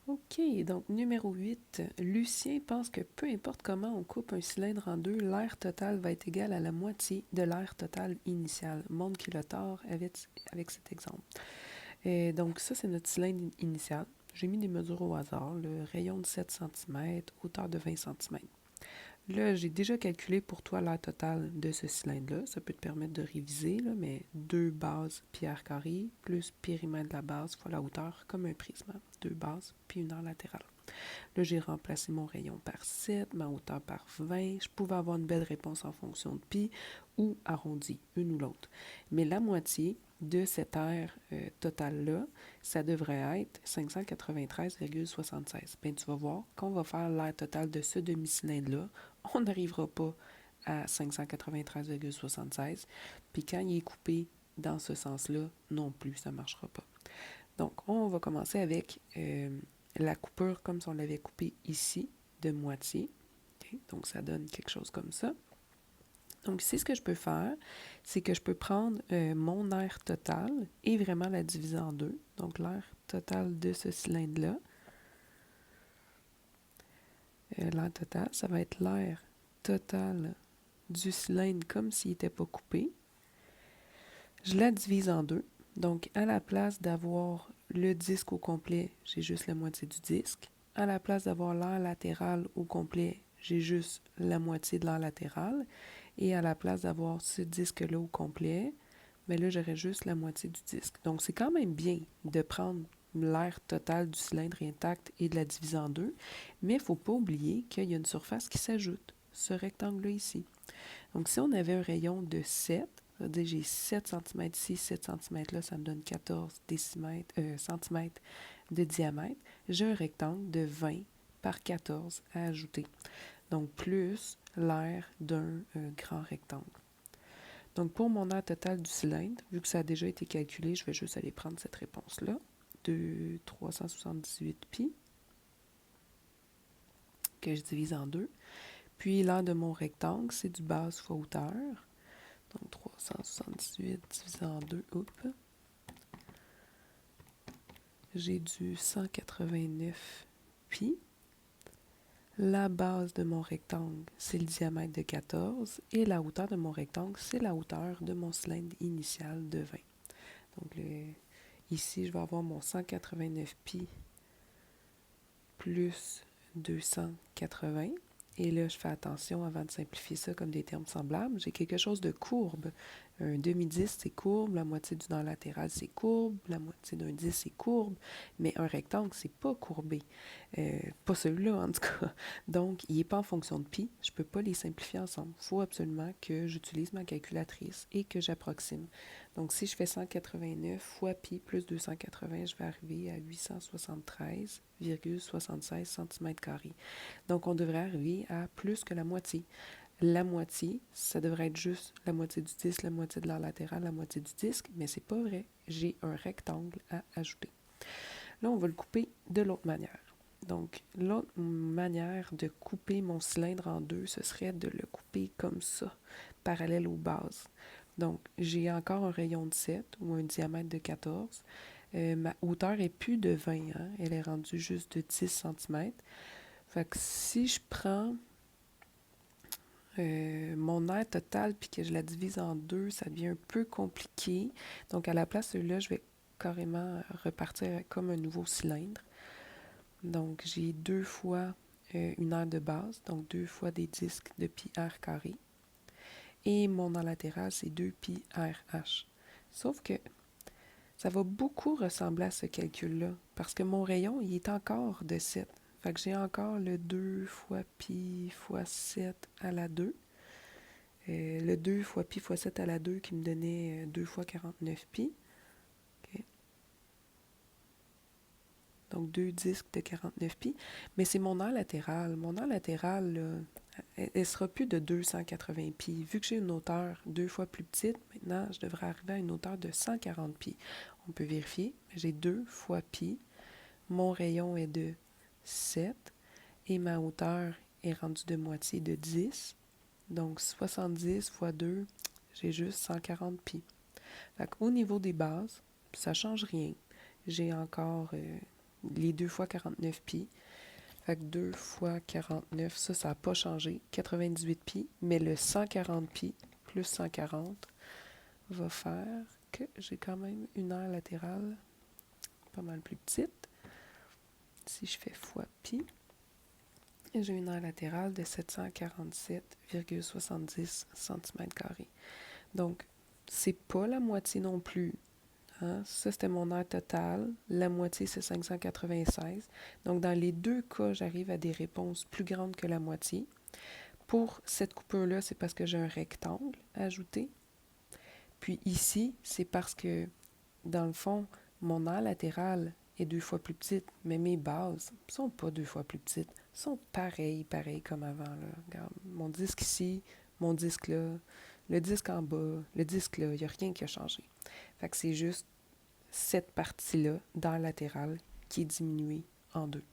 OK, donc numéro 8. Lucien pense que peu importe comment on coupe un cylindre en deux, l'air total va être égal à la moitié de l'air total initial. Montre qu'il a tort avec cet exemple. Donc ça, c'est notre cylindre initial. J'ai mis des mesures au hasard, le rayon de 7 cm, hauteur de 20 cm. Là, j'ai déjà calculé pour toi l'air total de ce cylindre-là. Ça peut te permettre de réviser, là, mais 2 bases pierre carrée plus périmètre de la base fois la hauteur, comme un prisme. 2 bases puis une aire latérale. Là, j'ai remplacé mon rayon par 7, ma hauteur par 20. Je pouvais avoir une belle réponse en fonction de pi ou arrondi, une ou l'autre. Mais la moitié de cette aire totale-là, ça devrait être 593,76. Bien, tu vas voir, quand on va faire l'aire totale de ce demi-cylindre-là, on n'arrivera pas à 593,76. Puis quand il est coupé dans ce sens-là, non plus, ça ne marchera pas. Donc, on va commencer avec la coupure comme si on l'avait coupé ici, de moitié. Okay? Donc, ça donne quelque chose comme ça. Donc, ici, ce que je peux faire, c'est que je peux prendre mon air total et vraiment la diviser en deux. Donc, l'air total de ce cylindre-là. L'air total, ça va être l'air total du cylindre comme s'il n'était pas coupé. Je la divise en deux. Donc, à la place d'avoir le disque au complet, j'ai juste la moitié du disque. À la place d'avoir l'air latéral au complet, j'ai juste la moitié de l'air latéral. Et à la place d'avoir ce disque-là au complet, mais là, j'aurais juste la moitié du disque. Donc, c'est quand même bien de prendre l'air total du cylindre intact et de la diviser en deux. Mais il ne faut pas oublier qu'il y a une surface qui s'ajoute, ce rectangle-là ici. Donc, si on avait un rayon de 7, c'est-à-dire j'ai 7 cm ici, 7 cm là, ça me donne 14 cm de diamètre. J'ai un rectangle de 20 par 14 à ajouter. Donc, plus l'aire d'un grand rectangle. Donc, pour mon aire totale du cylindre, vu que ça a déjà été calculé, je vais juste aller prendre cette réponse-là, de 378 pi, que je divise en deux. Puis, l'aire de mon rectangle, c'est du base fois hauteur. Donc, 378 divisé en 2, oups. J'ai du 189 pi. La base de mon rectangle, c'est le diamètre de 14. Et la hauteur de mon rectangle, c'est la hauteur de mon cylindre initial de 20. Donc, ici, je vais avoir mon 189 pi plus 280. Et là, je fais attention avant de simplifier ça comme des termes semblables. J'ai quelque chose de courbe. Un demi-disque, c'est courbe. La moitié du dent latéral, c'est courbe. La moitié d'un disque, c'est courbe. Mais un rectangle, c'est pas courbé. Pas celui-là, en tout cas. Donc, il n'est pas en fonction de pi. Je ne peux pas les simplifier ensemble. Il faut absolument que j'utilise ma calculatrice et que j'approxime. Donc, si je fais 189 fois pi plus 280, je vais arriver à 873,76 cm². Donc, on devrait arriver à plus que la moitié. La moitié, ça devrait être juste la moitié du disque, la moitié de l'aire latérale, la moitié du disque, mais c'est pas vrai. J'ai un rectangle à ajouter. Là, on va le couper de l'autre manière. Donc, l'autre manière de couper mon cylindre en deux, ce serait de le couper comme ça, parallèle aux bases. Donc, j'ai encore un rayon de 7 ou un diamètre de 14. Ma hauteur est plus de 20, hein? Elle est rendue juste de 10 cm. Fait que si je prends mon aire totale puis que je la divise en deux, ça devient un peu compliqué. Donc, à la place de là, je vais carrément repartir comme un nouveau cylindre. Donc, j'ai 2 fois une aire de base, donc 2 fois des disques de pi r carré. Et mon aire latérale, c'est 2 pi r h. Sauf que ça va beaucoup ressembler à ce calcul-là, parce que mon rayon, il est encore de 7. Fait que j'ai encore le 2 fois pi fois 7 à la 2. Le 2 fois pi fois 7 à la 2 qui me donnait 2 fois 49 pi. Okay. Donc 2 disques de 49 pi. Mais c'est mon aire latérale. Mon aire latérale, là, elle ne sera plus de 280 pi. Vu que j'ai une hauteur 2 fois plus petite, maintenant, je devrais arriver à une hauteur de 140 pi. On peut vérifier. J'ai 2 fois pi. Mon rayon est de 7 et ma hauteur est rendue de moitié de 10. Donc 70 fois 2, j'ai juste 140 pi. Fait qu'au niveau des bases, ça ne change rien. J'ai encore les 2 fois 49 pi. Fait que 2 fois 49, ça n'a pas changé. 98 pi, mais le 140 pi plus 140 va faire que j'ai quand même une aire latérale pas mal plus petite. Si je fais fois pi, j'ai une aire latérale de 747,70 cm². Donc, c'est pas la moitié non plus. Hein? Ça, c'était mon aire totale. La moitié, c'est 596. Donc, dans les deux cas, j'arrive à des réponses plus grandes que la moitié. Pour cette coupure-là, c'est parce que j'ai un rectangle ajouté. Puis ici, c'est parce que, dans le fond, mon aire latérale est 2 fois plus petite, mais mes bases ne sont pas 2 fois plus petites. Elles sont pareilles comme avant. Là. Regarde, mon disque ici, mon disque là, le disque en bas, le disque là, il n'y a rien qui a changé. Fait que c'est juste cette partie-là, dans la latérale, qui est diminuée en deux.